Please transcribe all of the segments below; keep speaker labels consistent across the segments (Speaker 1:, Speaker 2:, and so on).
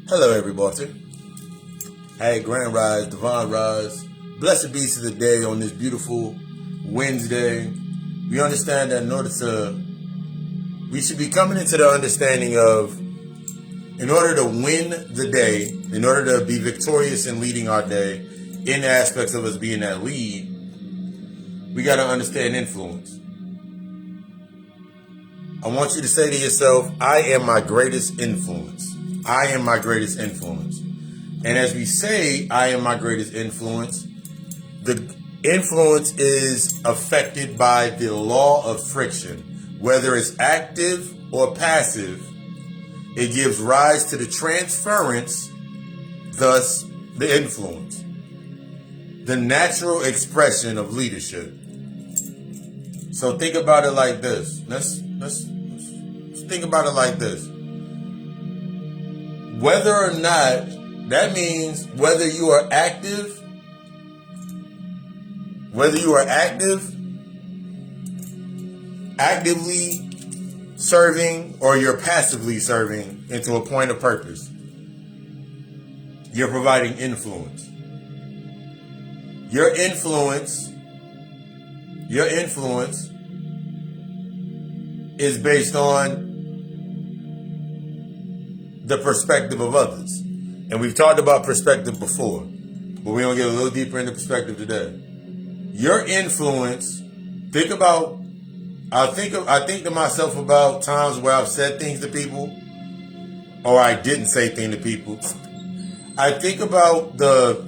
Speaker 1: Hello, everybody. Hey, Grand Rise, Divine Rise. Blessed be to the day on this beautiful Wednesday. We understand that we should be coming into the understanding of, in order to win the day, in order to be victorious in leading our day, in the aspects of us being that lead, we got to understand influence. I want you to say to yourself, I am my greatest influence. I am my greatest influence. And as we say, I am my greatest influence, the influence is affected by the law of friction. Whether it's active or passive, it gives rise to the transference, thus the influence. The natural expression of leadership. So think about it like this. Let's think about it like this. Whether or not, that means whether you are active, actively serving, or you're passively serving into a point of purpose, you're providing influence. Your influence is based on the perspective of others. And we've talked about perspective before, but we're going to get a little deeper into perspective today. Your influence, I think to myself about times where I've said things to people, or I didn't say things to people. I think about the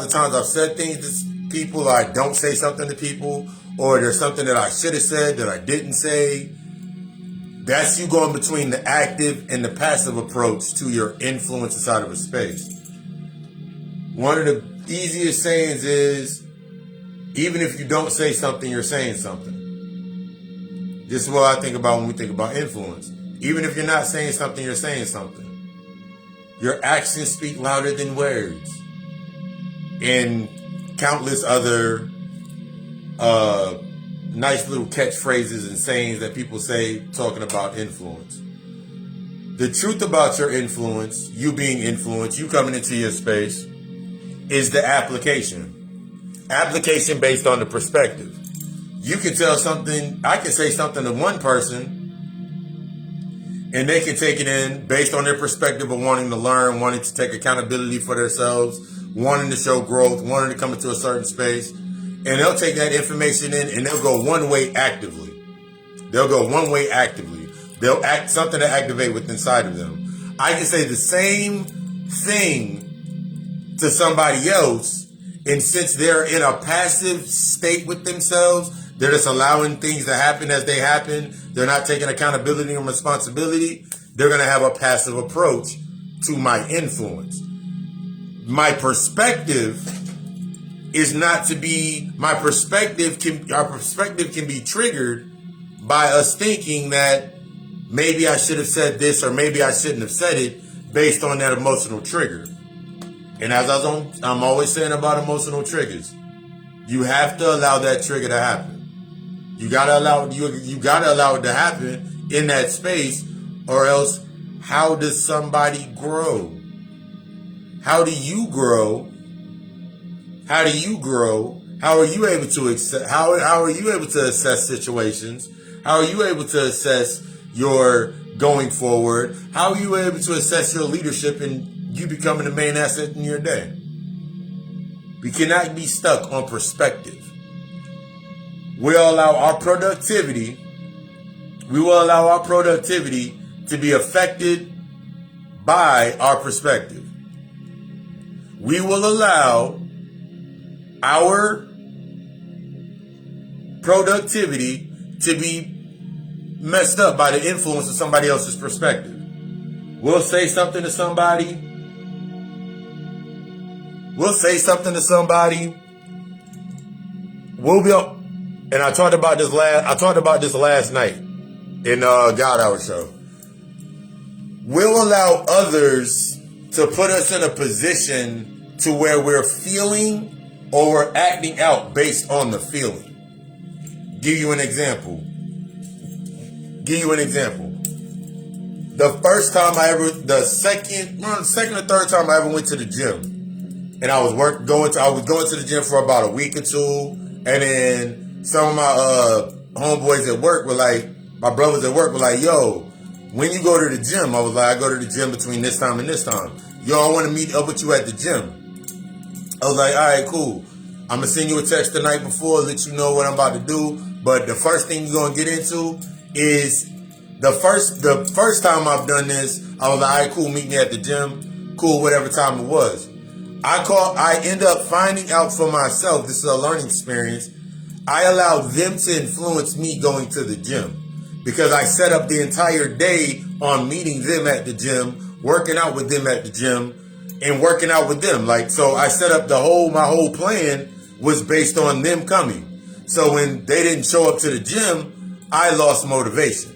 Speaker 1: times I've said things to people, or I don't say something to people, or there's something that I should have said that I didn't say. That's you going between the active and the passive approach to your influence inside of a space. One of the easiest sayings is, even if you don't say something, you're saying something. This is what I think about when we think about influence. Even if you're not saying something, you're saying something. Your actions speak louder than words. And countless other nice little catchphrases and sayings that people say talking about influence. The truth about your influence, you being influenced, you coming into your space, is the application. Application based on the perspective. You can tell something, I can say something to one person, and they can take it in based on their perspective of wanting to learn, wanting to take accountability for themselves, wanting to show growth, wanting to come into a certain space. And they'll take that information in and they'll go one way actively. They'll act something to activate within inside of them. I can say the same thing to somebody else, and since they're in a passive state with themselves, they're just allowing things to happen as they happen. They're not taking accountability and responsibility. They're going to have a passive approach to my influence. My perspective is not to be, our perspective can be triggered by us thinking that maybe I should have said this or maybe I shouldn't have said it based on that emotional trigger. And as I'm always saying about emotional triggers, you have to allow that trigger to happen. You gotta allow it to happen in that space, or else how does somebody grow? How do you grow? How are you able to assess situations? How are you able to assess your going forward? How are you able to assess your leadership and you becoming the main asset in your day? We cannot be stuck on perspective. We'll allow our productivity to be affected by our perspective. We will allow our productivity to be messed up by the influence of somebody else's perspective. We'll say something to somebody. And I talked about this last night in God Hour show. We'll allow others to put us in a position to where we're feeling or we're acting out based on the feeling. Give you an example. the second or third time I ever went to the gym, and I was going to the gym for about a week or two, and then some of my homeboys at work were like, my brothers at work were like, yo, when you go to the gym? I was like, I go to the gym between this time and this time. Yo, I want to meet up with you at the gym. I was like, all right, cool. I'm gonna send you a text the night before, let you know what I'm about to do. But the first thing you're gonna get into is the first time I've done this, I was like, all right, cool, meet me at the gym. Cool, whatever time it was. I end up finding out for myself, this is a learning experience, I allowed them to influence me going to the gym. Because I set up the entire day on meeting them at the gym, working out with them at the gym, and working out with them. Like, so I set up my whole plan was based on them coming. So when they didn't show up to the gym, I lost motivation.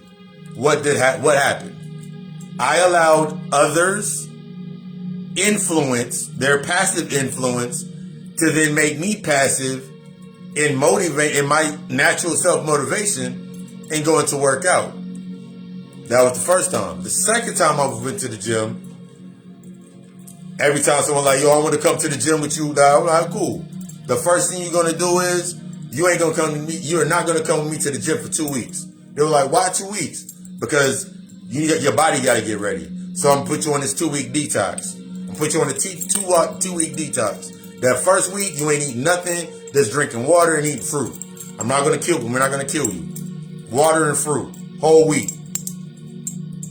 Speaker 1: What happened? I allowed others influence, their passive influence, to then make me passive and motivate in my natural self-motivation and going to work out. That was the first time. The second time I went to the gym, every time someone like, yo, I want to come to the gym with you, I'm like, cool. The first thing you're going to do is you're not going to come with me to the gym for 2 weeks. They were like, why 2 weeks? Because your body got to get ready. So I'm going to put you on this 2-week detox. I'm going to put you on a 2-week detox. That first week, you ain't eating nothing, just drinking water and eating fruit. We're not going to kill you. Water and fruit, whole week.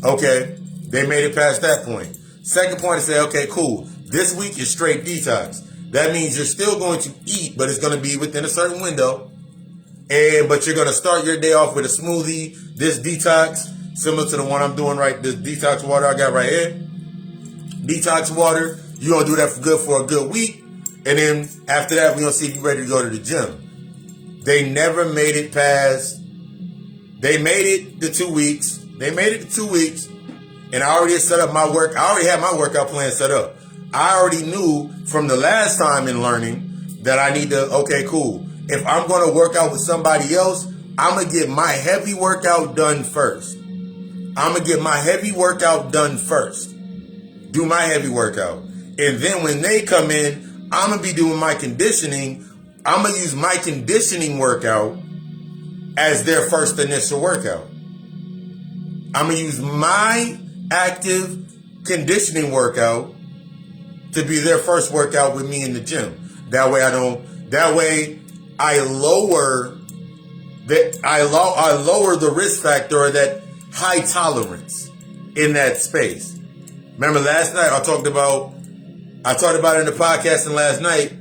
Speaker 1: Okay, they made it past that point. Second point is say, okay, cool. This week is straight detox. That means you're still going to eat, but it's going to be within a certain window. But you're going to start your day off with a smoothie. This detox, similar to the one I'm doing this detox water I got right here. Detox water, you're going to do that for a good week. And then after that, we're going to see if you're ready to go to the gym. They never made it past. They made it to 2 weeks. And I already set up my work. I already had my workout plan set up. I already knew from the last time in learning that I need to, okay, cool. If I'm going to work out with somebody else, I'm going to get my heavy workout done first. Do my heavy workout. And then when they come in, I'm going to be doing my conditioning. I'm going to use my conditioning workout as their first initial workout. I'm going to use my active conditioning workout to be their first workout with me in the gym. That way I lower the risk factor, or that high tolerance in that space. Remember last night I talked about it in the podcast, and last night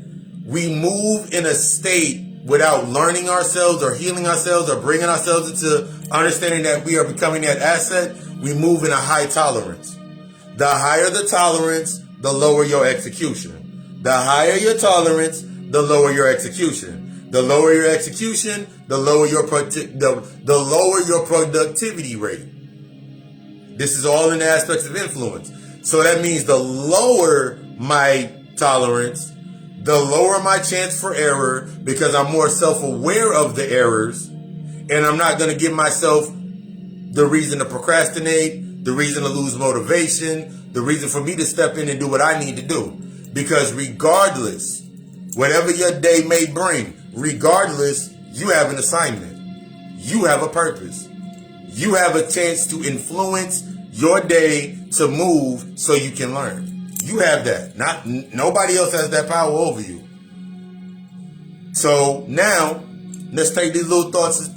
Speaker 1: we move in a state without learning ourselves or healing ourselves or bringing ourselves into understanding that we are becoming that asset. We move in a high tolerance. The higher the tolerance, the lower your execution. The higher your tolerance, the lower your execution. The lower your execution, the lower your productivity rate. This is all in the aspects of influence. So that means the lower my tolerance, the lower my chance for error, because I'm more self-aware of the errors, and I'm not going to give myself the reason to procrastinate, the reason to lose motivation, the reason for me to step in and do what I need to do. Because regardless, whatever your day may bring, regardless, you have an assignment. You have a purpose. You have a chance to influence your day to move so you can learn. You have that. Nobody else has that power over you. So now, let's take these little thoughts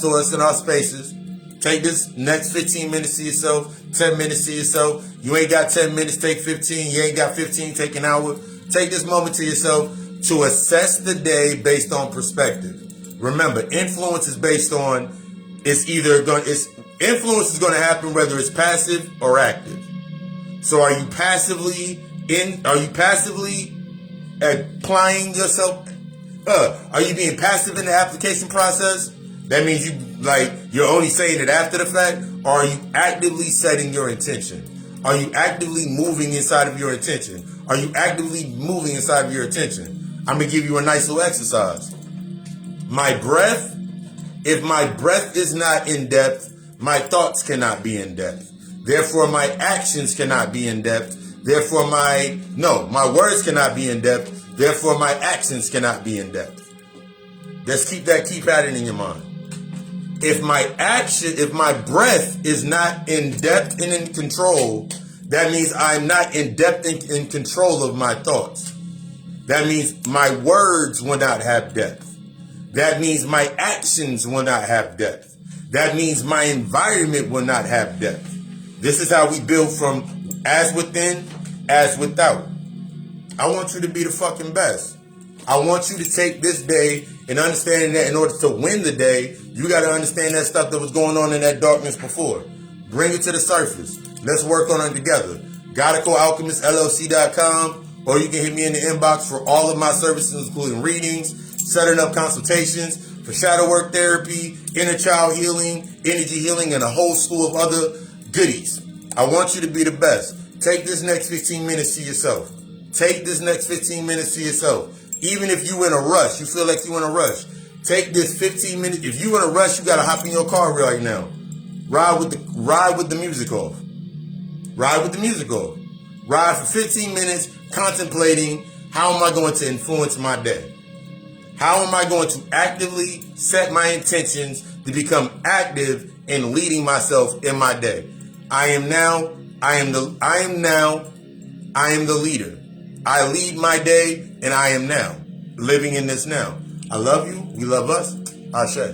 Speaker 1: to us in our spaces. Take this next 15 minutes to yourself, 10 minutes to yourself. You ain't got 10 minutes, take 15. You ain't got 15, take an hour. Take this moment to yourself to assess the day based on perspective. Remember, influence is based on, influence is going to happen whether it's passive or active. So are you passively applying yourself? Are you being passive in the application process? That means you're only saying it after the fact, or are you actively setting your intention? Are you actively moving inside of your intention? Are you actively moving inside of your intention? I'm going to give you a nice little exercise. My breath, if my breath is not in depth, my thoughts cannot be in depth. Therefore, my actions cannot be in depth. Therefore, my words cannot be in depth. Therefore, my actions cannot be in depth. Just keep at it in your mind. If my breath is not in depth and in control, that means I'm not in depth and in control of my thoughts. That means my words will not have depth. That means my actions will not have depth. That means my environment will not have depth. This is how we build from as within, as without. I want you to be the fucking best. I want you to take this day and understand that in order to win the day, you got to understand that stuff that was going on in that darkness before. Bring it to the surface. Let's work on it together. GoticoAlchemistLLC.com, or you can hit me in the inbox for all of my services, including readings, setting up consultations for shadow work therapy, inner child healing, energy healing, and a whole slew of other goodies. I want you to be the best. Take this next 15 minutes to yourself. Take this next 15 minutes to yourself. Even if you in a rush, you feel like you in a rush. Take this 15 minutes. If you in a rush, you gotta hop in your car right now. Ride with the music off. Ride with the music off. Ride for 15 minutes contemplating, how am I going to influence my day? How am I going to actively set my intentions to become active in leading myself in my day? I am the leader. I lead my day, and I am now living in this now. I love you. We love us. Ashe.